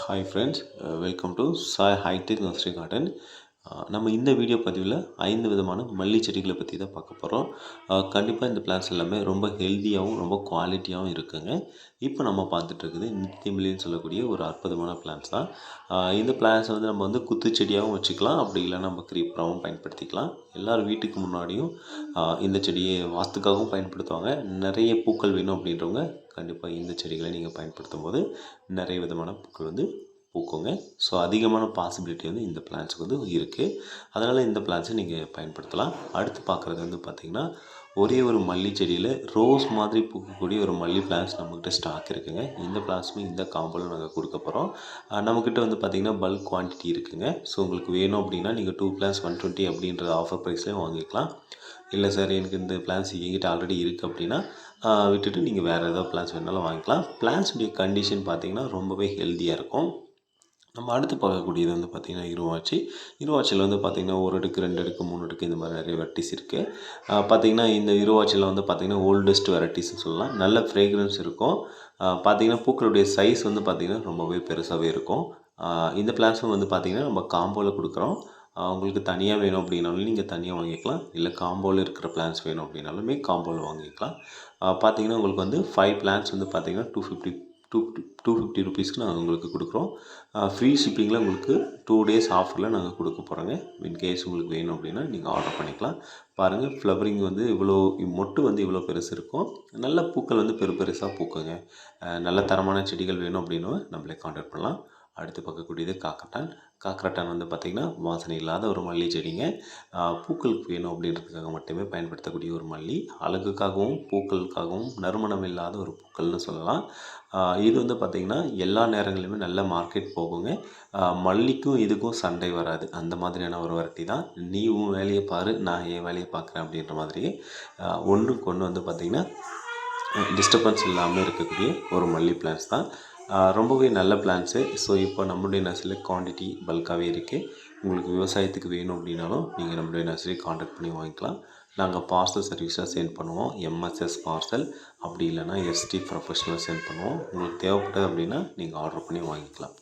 Hi friends, welcome to Sai hitech nursery garden. நம்ம இந்த video பதிவில் 5 விதமான மல்லி செடிகளை பற்றி தான் பார்க்க போகிறோம். கண்டிப்பாக இந்த பிளான்ஸ் எல்லாமே ரொம்ப ஹெல்த்தியாகவும் ரொம்ப குவாலிட்டியாகவும் இருக்குங்க. இப்போ நம்ம பார்த்துட்டு இருக்குது நித்தியமல்லின்னு சொல்லக்கூடிய ஒரு அற்புதமான பிளான்ஸ் தான். இந்த பிளான்ஸை வந்து நம்ம வந்து குத்துச்செடியாகவும் வச்சுக்கலாம், அப்படி இல்லைன்னா நம்ம க்ரீப்பராகவும் பயன்படுத்திக்கலாம். எல்லார் வீட்டுக்கு முன்னாடியும் இந்த செடியை வாஸ்துக்காகவும் பயன்படுத்துவாங்க. நிறைய பூக்கள் வேணும் அப்படின்றவங்க கண்டிப்பாக இந்த செடிகளை நீங்கள் பயன்படுத்தும் போது நிறைய விதமான பூக்கள் வந்து பூக்குங்க. ஸோ அதிகமான பாசிபிலிட்டி வந்து இந்த பிளான்ஸுக்கு வந்து இருக்குது. அதனால் இந்த பிளான்ஸை நீங்கள் பயன்படுத்தலாம். அடுத்து பார்க்குறது வந்து பார்த்திங்கன்னா, ஒரே ஒரு மல்லி செடியில் ரோஸ் மாதிரி பூக்கக்கூடிய ஒரு மல்லி பிளான்ஸ் நம்மக்கிட்ட ஸ்டாக் இருக்குதுங்க. இந்த பிளான்ஸுமே இந்த காம்போவில் நாங்கள் கொடுக்க போகிறோம். நம்மக்கிட்ட வந்து பார்த்திங்கன்னா பல்க் குவான்டிட்டி இருக்குதுங்க. ஸோ உங்களுக்கு வேணும் அப்படின்னா நீங்கள் 2 பிளான்ஸ் 120 அப்படின்ற ஆஃபர் ப்ரைஸ்லேயும் வாங்கிக்கலாம். இல்லை சார், எனக்கு இந்த பிளான்ஸ் எங்கிட்ட ஆல்ரெடி இருக்குது அப்படின்னா விட்டுட்டு நீங்கள் வேறு ஏதாவது பிளான்ஸ் வேணாலும் வாங்கிக்கலாம். பிளான்ஸுடைய கண்டிஷன் பார்த்திங்கன்னா ரொம்பவே ஹெல்த்தியாக இருக்கும். நம்ம அடுத்து பார்க்கக்கூடியது வந்து பார்த்திங்கன்னா இருவாச்சியில் வந்து பார்த்திங்கன்னா 1 அடுக்கு 2 அடுக்கு 3 அடுக்கு இந்த மாதிரி நிறைய வெரைட்டிஸ் இருக்குது. பார்த்திங்கன்னா இந்த இருவாச்சியில் வந்து பார்த்திங்கன்னா ஓல்டஸ்ட் வெரைட்டிஸ்னு சொல்லலாம். நல்ல ஃப்ரேக்ரன்ஸ் இருக்கும். பார்த்திங்கன்னா பூக்களுடைய சைஸ் வந்து பார்த்திங்கன்னா ரொம்பவே பெருசாகவே இருக்கும். இந்த பிளான்ஸும் வந்து பார்த்திங்கன்னா நம்ம காம்போவில் கொடுக்குறோம். உங்களுக்கு தனியாக வேணும் அப்படின்னாலும் நீங்கள் தனியாக வாங்கிக்கலாம். இல்லை காம்போவில் இருக்கிற பிளான்ஸ் வேணும் அப்படின்னாலுமே காம்போவில் வாங்கிக்கலாம். பார்த்திங்கன்னா உங்களுக்கு வந்து 5 பிளான்ஸ் வந்து பார்த்திங்கன்னா 250 ருபீஸ்க்கு நாங்கள் உங்களுக்கு கொடுக்குறோம். ஃப்ரீ ஷிப்பிங்கில் உங்களுக்கு 2 டேஸ் ஆஃபரில் நாங்கள் கொடுக்க போகிறோங்க. இன்கேஸ் உங்களுக்கு வேணும் அப்படின்னா நீங்கள் ஆர்டர் பண்ணிக்கலாம். பாருங்கள், ஃப்ளவரிங் வந்து இவ்வளோ மொட்டு வந்து இவ்வளோ பெருசு இருக்கும். நல்ல பூக்கள் வந்து பெருசாக பூக்குங்க. நல்ல தரமான செடிகள் வேணும் அப்படின்னா நம்மளே கான்டாக்ட் பண்ணலாம். அடுத்து பார்க்கக்கூடியது காக்கரட்டான் வந்து பார்த்திங்கன்னா வாசனை இல்லாத ஒரு மல்லி செடிங்க. பூக்களுக்கு வேணும் அப்படின்றதுக்காக மட்டுமே பயன்படுத்தக்கூடிய ஒரு மல்லி. அழகுக்காகவும் பூக்களுக்காகவும் நறுமணம் இல்லாத ஒரு பூக்கள்னு சொல்லலாம். இது வந்து பார்த்திங்கன்னா எல்லா நேரங்களிலுமே நல்ல மார்க்கெட் போகுங்க. மல்லிக்கும் இதுக்கும் சண்டை வராது. அந்த மாதிரியான ஒரு வெரைட்டி தான். நீ உன் வேலையை பாரு, நான் என் வேலையை பார்க்குறேன் அப்படின்ற மாதிரி ஒன்றுக்கு ஒன்று வந்து பார்த்திங்கன்னா டிஸ்டர்பன்ஸ் இல்லாமல் இருக்கக்கூடிய ஒரு மல்லி பிளான்ஸ் தான். ரொம்பவே நல்ல பிளான்ஸு. ஸோ இப்போ நம்மளுடைய நர்சரியில் குவான்டிட்டி பல்காகவே இருக்குது. உங்களுக்கு விவசாயத்துக்கு வேணும் அப்படின்னாலும் நீங்கள் நம்மளுடைய நர்சரி கான்டாக்ட் பண்ணி வாங்கிக்கலாம். நாங்கள் பார்சல் சர்வீஸாக சென்ட் பண்ணுவோம். எம்எஸ்எஸ் பார்சல், அப்படி இல்லைனா எஸ்டி ப்ரொஃபஷனல் சென்ட் பண்ணுவோம். உங்களுக்கு தேவைப்பட்டது அப்படின்னா நீங்கள் ஆர்டர் பண்ணி வாங்கிக்கலாம்.